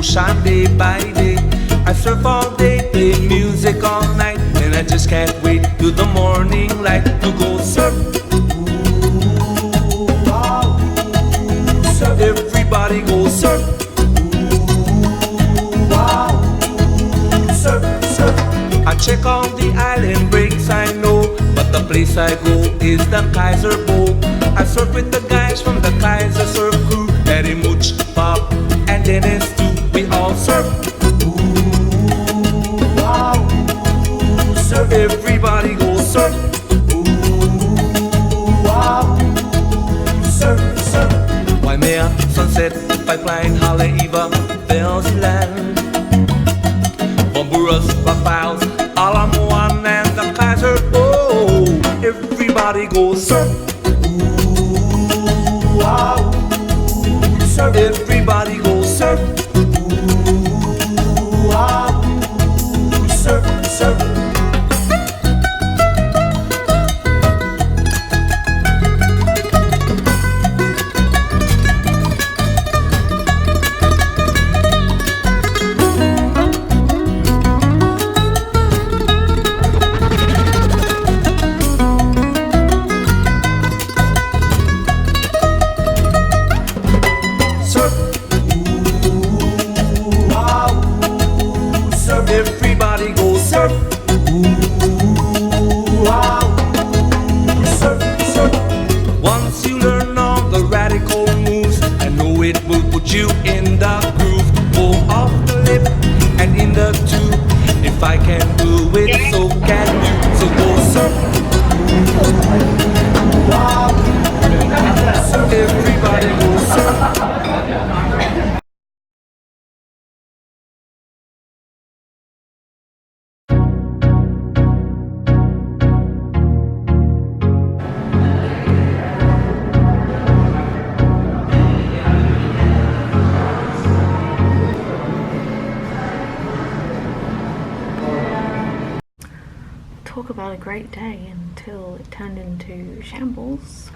ocean day by day. I surf all day, play music all night, and I just can't wait till the morning light to go surf. Ooh, wow, surf. Everybody go surf. Ooh, wow, surf, surf. I check all the island breaks I know, but the place I go is the Kaiser Bowl. I surf with the guys from the Kaiser Surf Crew, Eddie Mooch, Bob, and Dennis too. We all surf. Ooh, wow, surf. Everybody go surf. Ooh, wow, surf, surf. Waimea, Sunset, Pipeline, Haleiwa, Bells Land, Bomburas, Rock Piles, Alamoan, and the Kaiser. Oh, everybody go surf. Ooh, wow, surf. Everybody go surf. Ooh, wow, surf, surf. Everybody go surf. Ooh, wow, surf, surf. Once you learn all the radical moves, I know it will put you in the groove. Go off the lip and in the tube. If I can do it, so can you. So go surf. Ooh, wow, surf. Everybody go surf. Talk about a great day until it turned into shambles.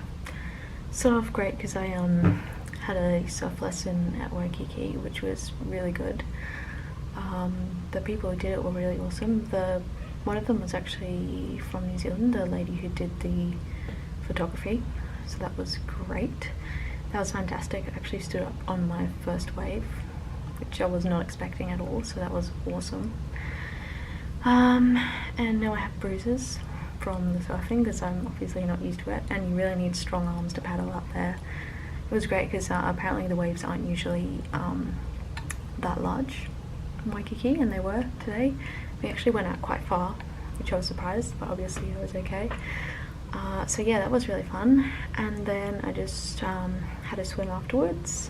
Sort of great because I had a surf lesson at Waikiki, which was really good. The people who did it were really awesome. One of them was actually from New Zealand, the lady who did the photography, so that was great. That was fantastic. I actually stood up on my first wave, which I was not expecting at all, so that was awesome. And now I have bruises from the surfing because I'm obviously not used to it, and you really need strong arms to paddle up there. It was great because apparently the waves aren't usually that large in Waikiki, and they were today. We actually went out quite far, which I was surprised, but obviously I was okay. So yeah, that was really fun. And then I just had a swim afterwards,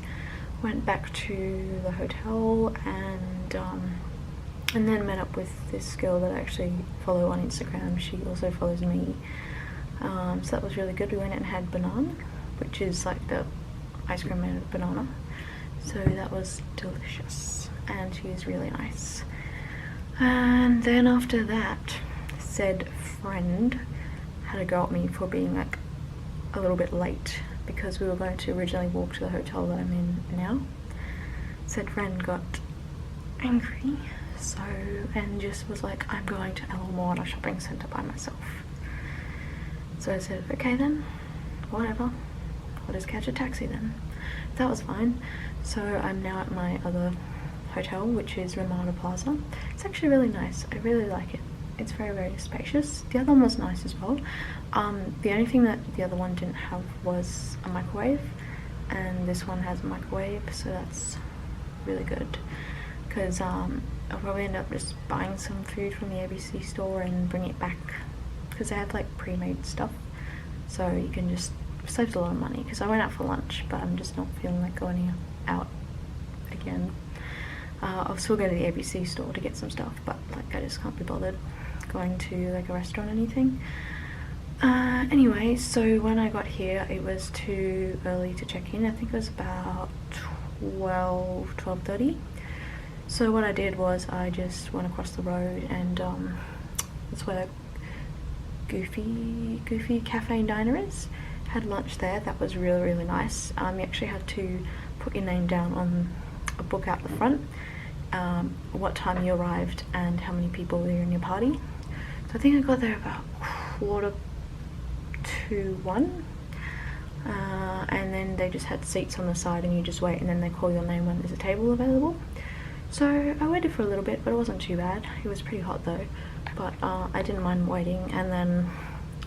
went back to the hotel, and then met up with this girl that I actually follow on Instagram. She also follows me. So that was really good. We went and had Banan, which is like the ice cream made of banana. So that was delicious, and she was really nice. And then after that, said friend had a go at me for being like a little bit late because we were going to originally walk to the hotel that I'm in now. Said friend got angry. And just was like, I'm going to El Moana shopping centre by myself. So I said, okay then, whatever, I'll just catch a taxi then. That was fine. So I'm now at my other hotel, which is Ramada Plaza. It's actually really nice. I really like it. It's very, very spacious. The other one was nice as well. The only thing that the other one didn't have was a microwave, and this one has a microwave, so that's really good. Because I'll probably end up just buying some food from the ABC store and bring it back, because they have like pre-made stuff, so you can just save a lot of money. Because I went out for lunch, but I'm just not feeling like going out again. I'll still go to the ABC store to get some stuff, but like I just can't be bothered going to like a restaurant or anything. Anyway, so when I got here it was too early to check in. I think it was about 12:30. So what I did was I just went across the road, and that's where Goofy Cafe and Diner is. Had lunch there. That was really, really nice. You actually had to put your name down on a book out the front, what time you arrived and how many people were in your party. So I think I got there about 1:45, and then they just had seats on the side and you just wait, and then they call your name when there's a table available. So I waited for a little bit, but it wasn't too bad. It was pretty hot though, but I didn't mind waiting. And then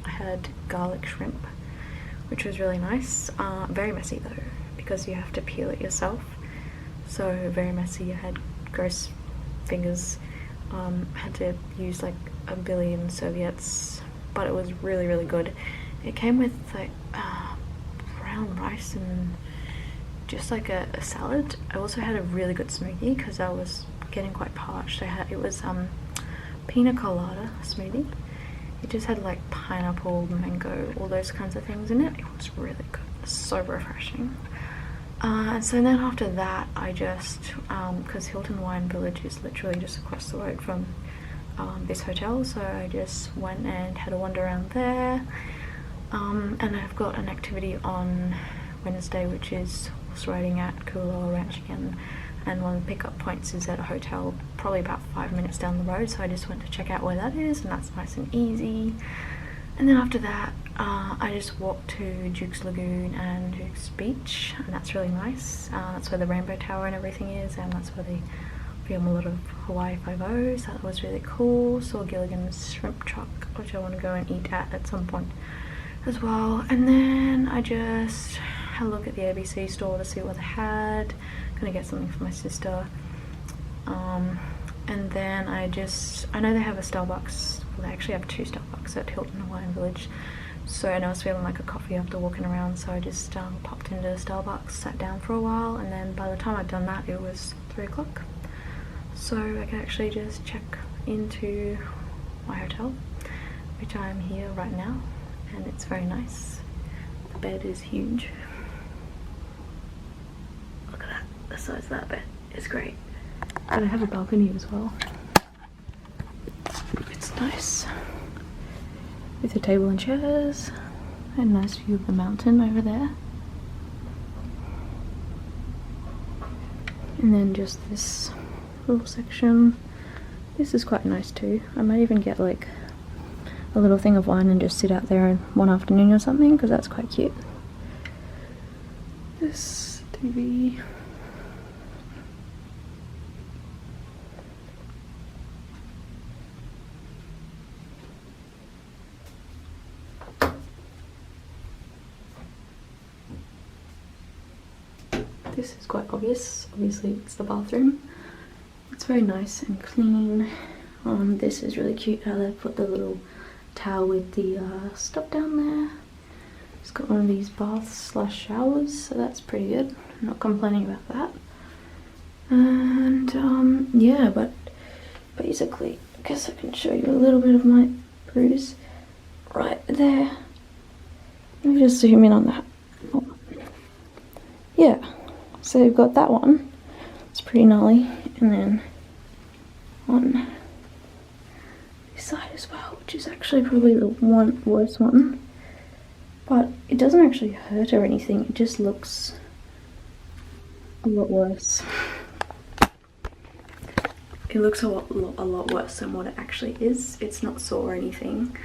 I had garlic shrimp, which was really nice. Very messy though, because you have to peel it yourself, so very messy. I had gross fingers, had to use like a billion serviettes, but it was really, really good. It came with like brown rice and just like a salad. I also had a really good smoothie because I was getting quite parched. It was pina colada smoothie. It just had like pineapple, mango, all those kinds of things in it. It was really good, so refreshing. And so then after that, I just, because Hiton Hawaiian Village is literally just across the road from this hotel, so I just went and had a wander around there. And I've got an activity on Wednesday, which is horse riding at Kualoa Ranch again, and one of the pickup points is at a hotel probably about 5 minutes down the road, so I just went to check out where that is, and that's nice and easy. And then after that, I just walked to Duke's Lagoon and Duke's Beach, and that's really nice. That's where the Rainbow Tower and everything is, and that's where they film a lot of Hawaii 5-0, so that was really cool. Saw Gilligan's shrimp truck, which I want to go and eat at some point as well. And then I just had a look at the ABC store to see what they had. Gonna get something for my sister. And then I know they have a Starbucks. Well, they actually have 2 Starbucks at Hiton Hawaiian Village. So, and I was feeling like a coffee after walking around, so I just popped into Starbucks, sat down for a while, and then by the time I'd done that, it was 3 o'clock. So I can actually just check into my hotel, which I'm here right now, and it's very nice. The bed is huge. Look at that, the size of that bed is great. And I have a balcony as well. It's nice, with a table and chairs, and a nice view of the mountain over there. And then just this little section. This is quite nice too. I might even get like a little thing of wine and just sit out there one afternoon or something, because that's quite cute. This TV. This is quite obvious. Obviously it's the bathroom. It's very nice and clean. This is really cute how they put the little towel with the stuff down there. It's got one of these baths / showers, so that's pretty good. I'm not complaining about that. And yeah, but basically, I guess I can show you a little bit of my bruise right there. Let me just zoom in on that. Yeah, so you've got that one. It's pretty gnarly, and then on this side as well, which is actually probably the worst one. But it doesn't actually hurt or anything, it just looks a lot worse. It looks a lot worse than what it actually is. It's not sore or anything.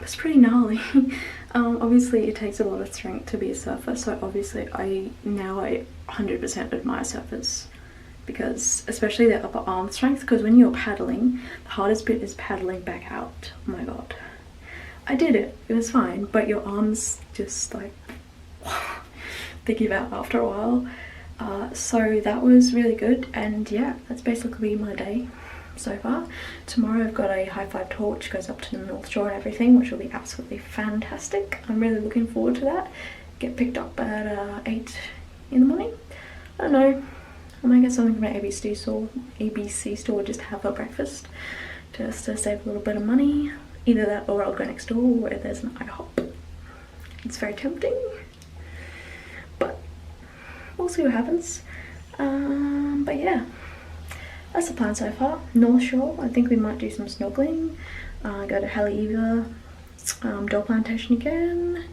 It's pretty gnarly. Obviously it takes a lot of strength to be a surfer, so obviously I 100% admire surfers, because especially their upper arm strength, because when you're paddling, the hardest bit is paddling back out. Oh my god. I did it, it was fine, but your arms just like they give out after a while. So that was really good, and yeah, that's basically my day so far. Tomorrow I've got a high five tour which goes up to the North Shore and everything, which will be absolutely fantastic. I'm really looking forward to that. Get picked up at 8 in the morning. I don't know, I might get something from an ABC store just to have for breakfast, just to save a little bit of money. Either that, or I'll go next door where there's an IHOP. It's very tempting, but we'll see what happens. But yeah, that's the plan so far. North Shore, I think we might do some snorkeling, go to Haleiwa, Doll Plantation again,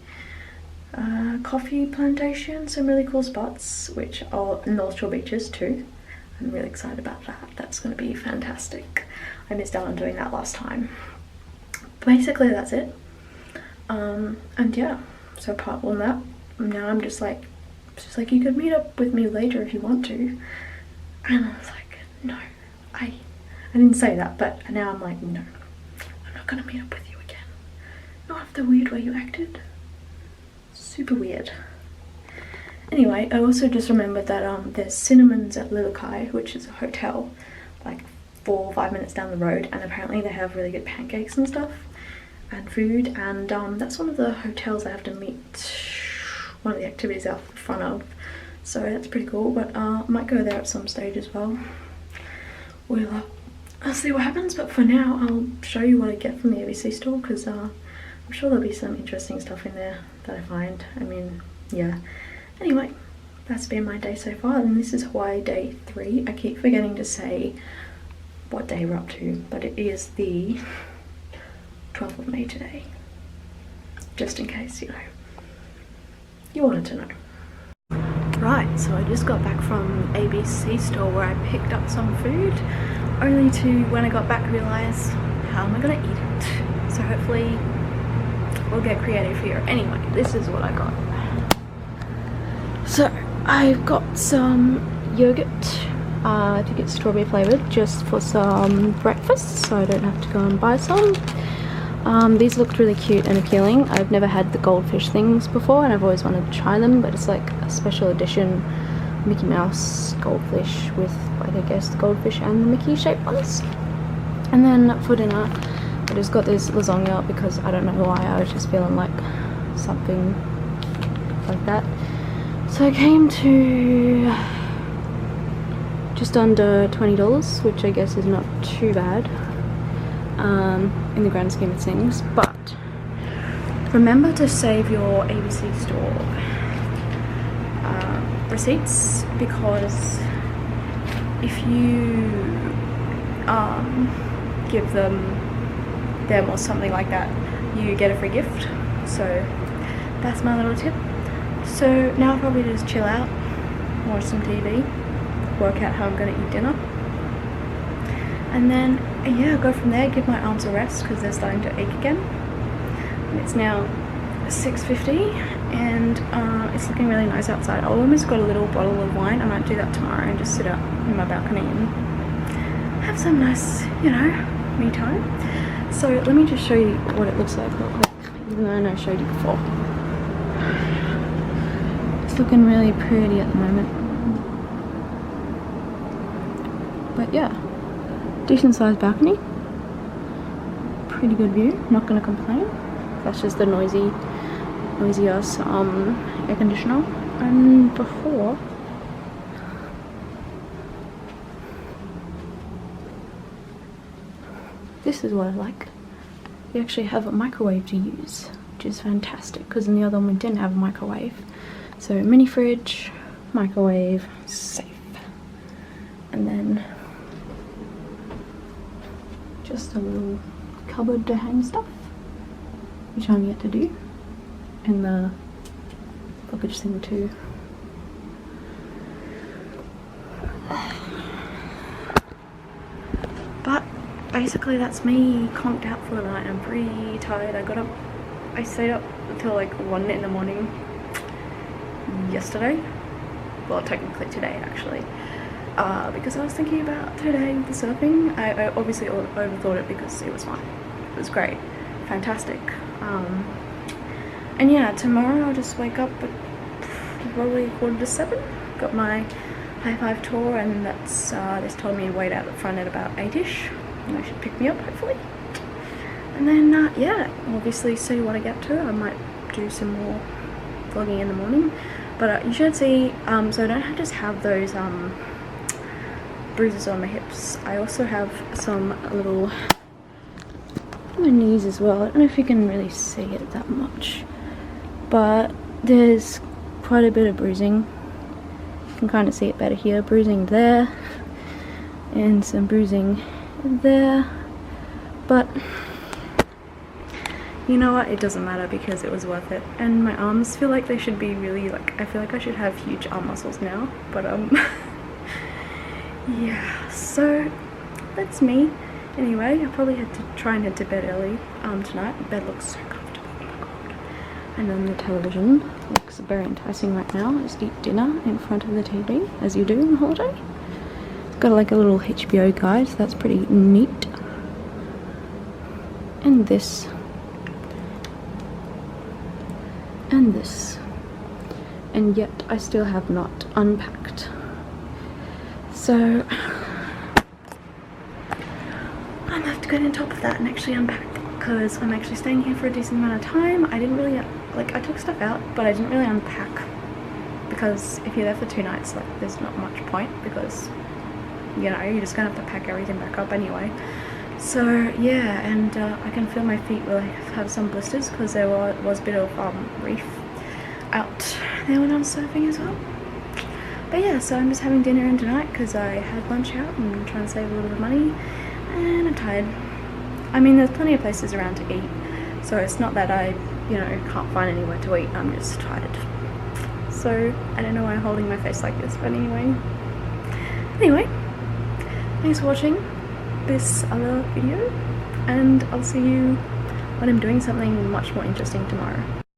coffee plantation, some really cool spots, which are North Shore beaches too. I'm really excited about that. That's going to be fantastic. I missed out on doing that last time. Basically that's it. And yeah, so apart from that, now I'm just like you could meet up with me later if you want to. And I was like, no, I didn't say that, but now I'm like, no, I'm not gonna meet up with you again. Not after the weird way you acted. Super weird. Anyway, I also just remembered that there's Cinnamon's at Lilikai, which is a hotel like 4 or 5 minutes down the road, and apparently they have really good pancakes and stuff and food, and that's one of the hotels I have to meet one of the activities out the front of, so that's pretty cool. But I might go there at some stage as well. I'll see what happens, but for now I'll show you what I get from the ABC store, because I'm sure there'll be some interesting stuff in there that I find. I mean, yeah. Anyway, that's been my day so far, and this is Hawaii day 3. I keep forgetting to say what day we're up to, but it is the 12th of May today, just in case, you know, you wanted to know. Right, so I just got back from ABC store where I picked up some food, only to, when I got back, realise, how am I gonna eat it? So hopefully we'll get creative here. Anyway, this is what I got. So I've got some yogurt, I think it's strawberry flavoured, just for some breakfast, so I don't have to go and buy some. These looked really cute and appealing. I've never had the goldfish things before, and I've always wanted to try them, but it's like a special edition Mickey Mouse goldfish with, like, I guess the goldfish and the Mickey shaped ones. And then for dinner I just got this lasagna because I don't know why, I was just feeling like something like that. So I came to just under $20, which I guess is not too bad in the grand scheme of things. But remember to save your ABC store receipts, because if you give them or something like that, you get a free gift. So that's my little tip. So now I'll probably just chill out, watch some TV, work out how I'm going to eat dinner, and then yeah, go from there, give my arms a rest because they're starting to ache again. And it's now 6:50 and it's looking really nice outside. I almost got a little bottle of wine. I might do that tomorrow and just sit out in my balcony and have some nice, you know, me time. So let me just show you what it looks like real quick, even though I know I showed you before. It's looking really pretty at the moment. But yeah, decent sized balcony, pretty good view, not gonna complain. That's just the noisy ass air conditioner. And before, this is what I like. We actually have a microwave to use, which is fantastic, because in the other one we didn't have a microwave. So mini fridge, microwave, safe. And then just a little cupboard to hang stuff, which I'm yet to do, and the luggage thing too. But basically that's me conked out for the night. I'm pretty tired. I stayed up until like 1 in the morning yesterday, well technically today actually, because I was thinking about today with the surfing. I obviously overthought it because it was fun. It was great, fantastic. And yeah, tomorrow I'll just wake up at probably 6:45. Got my high five tour, and that's they told me to wait out the front at about 8ish, and they should pick me up hopefully. And then yeah, obviously see what I get to. I might do some more vlogging in the morning, but you should see, so I don't just have those bruises on my hips. I also have some little on my knees as well. I don't know if you can really see it that much, but there's quite a bit of bruising. You can kind of see it better here. Bruising there and some bruising there, but you know what, it doesn't matter because it was worth it. And my arms feel like they should be really, like, I feel like I should have huge arm muscles now, but yeah, so that's me. Anyway, I probably had to try and head to bed early tonight. The bed looks so comfortable, oh my god. And then the television looks very enticing right now. Just eat dinner in front of the TV, as you do on holiday. It's got like a little HBO guide, so that's pretty neat. And this. And this. And yet I still have not unpacked. So I'm gonna have to get on top of that and actually unpack, because I'm actually staying here for a decent amount of time. I didn't really, like, I took stuff out, but I didn't really unpack, because if you're there for 2 nights, like, there's not much point, because, you know, you're just gonna have to pack everything back up anyway. So yeah, and I can feel my feet will have some blisters because there was a bit of reef out there when I was surfing as well. But yeah, so I'm just having dinner in tonight because I had lunch out and I'm trying to save a little bit of money, and I'm tired. I mean, there's plenty of places around to eat, so it's not that I, you know, can't find anywhere to eat. I'm just tired. So I don't know why I'm holding my face like this, but anyway, thanks for watching this other video, and I'll see you when I'm doing something much more interesting tomorrow.